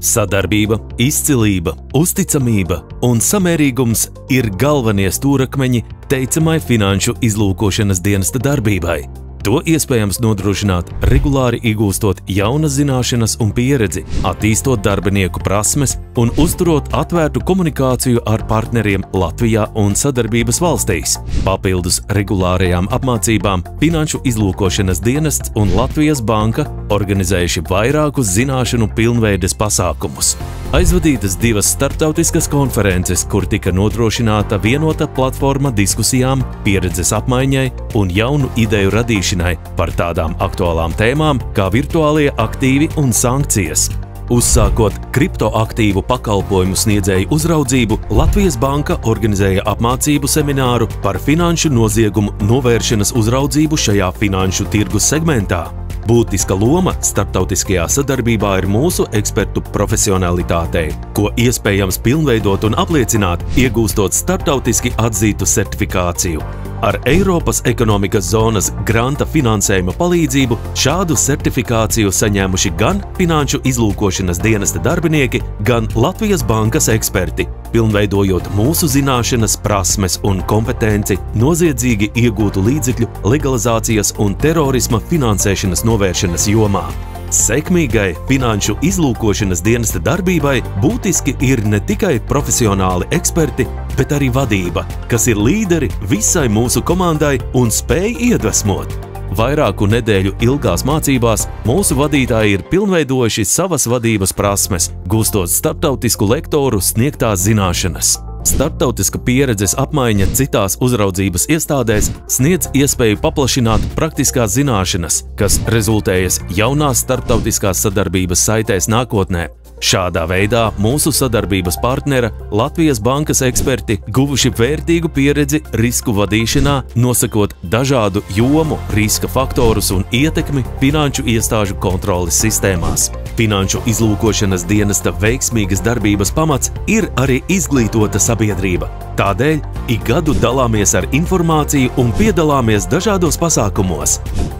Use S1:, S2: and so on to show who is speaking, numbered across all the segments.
S1: Sadarbība, izcilība, uzticamība un samērīgums ir galvenie stūrakmeņi teicamai finanšu izlūkošanas dienesta darbībai. To iespējams nodrošināt, regulāri iegūstot jaunas zināšanas un pieredzi, attīstot darbinieku prasmes un uzturot atvērtu komunikāciju ar partneriem Latvijā un sadarbības valstīs. Papildus regulārajām apmācībām Finanšu izlūkošanas dienests un Latvijas banka organizējuši vairākus zināšanu pilnveides pasākumus. Aizvadītas 2 starptautiskas konferences, kur tika nodrošināta vienota platforma diskusijām, pieredzes apmaiņai un jaunu ideju radīšanai par tādām aktuālām tēmām kā virtuālie aktīvi un sankcijas. Uzsākot kriptoaktīvu pakalpojumu sniedzēju uzraudzību, Latvijas banka organizēja apmācību semināru par finanšu noziegumu novēršanas uzraudzību šajā finanšu tirgus segmentā. Būtiska loma starptautiskajā sadarbībā ir mūsu ekspertu profesionalitātei, ko iespējams pilnveidot un apliecināt, iegūstot starptautiski atzītu certifikāciju. Ar Eiropas ekonomikas zonas granta finansējuma palīdzību šādu certifikāciju saņēmuši gan Finanšu izlūkošanas dienesta darbinieki, gan Latvijas bankas eksperti, pilnveidojot mūsu zināšanas, prasmes un kompetenci noziedzīgi iegūtu līdzekļu legalizācijas un terorisma finansēšanas novēršanas jomā. Sekmīgai Finanšu izlūkošanas dienesta darbībai būtiski ir ne tikai profesionāli eksperti, bet arī vadība, kas ir līderi visai mūsu komandai un spēj iedvesmot. Vairāku nedēļu ilgās mācībās mūsu vadītāji ir pilnveidojuši savas vadības prasmes, gūstot starptautisku lektoru sniegtās zināšanas. Starptautiska pieredzes apmaiņa citās uzraudzības iestādēs sniedz iespēju paplašināt praktiskās zināšanas, kas rezultējas jaunās starptautiskās sadarbības saitēs nākotnē. Šādā veidā mūsu sadarbības partnera Latvijas bankas eksperti guvuši vērtīgu pieredzi risku vadīšanā, nosakot dažādu jomu riska faktorus un ietekmi finanšu iestāžu kontroles sistēmās. Finanšu izlūkošanas dienesta veiksmīgas darbības pamats ir arī izglītota sabiedrība. Tādēļ ik gadu dalāmies ar informāciju un piedalāmies dažādos pasākumos.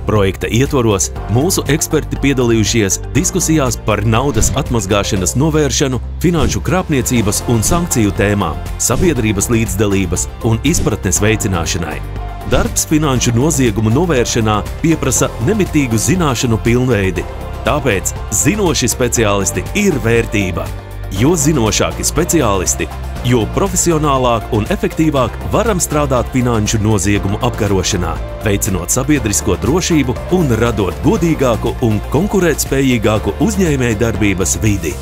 S1: Projekta ietvaros mūsu eksperti piedalījušies diskusijās par naudas atmazgāšanas novēršanu, finanšu krāpniecības un sankciju tēmām, sabiedrības līdzdalības un izpratnes veicināšanai. Darbs finanšu noziegumu novēršanā pieprasa nemitīgu zināšanu pilnveidi. Tāpēc zinoši speciālisti ir vērtība. Jo zinošāki speciālisti, jo profesionālāk un efektīvāk varam strādāt finanšu noziegumu apkarošanā, veicinot sabiedrisko drošību un radot godīgāku un konkurētspējīgāku uzņēmējdarbības vidi.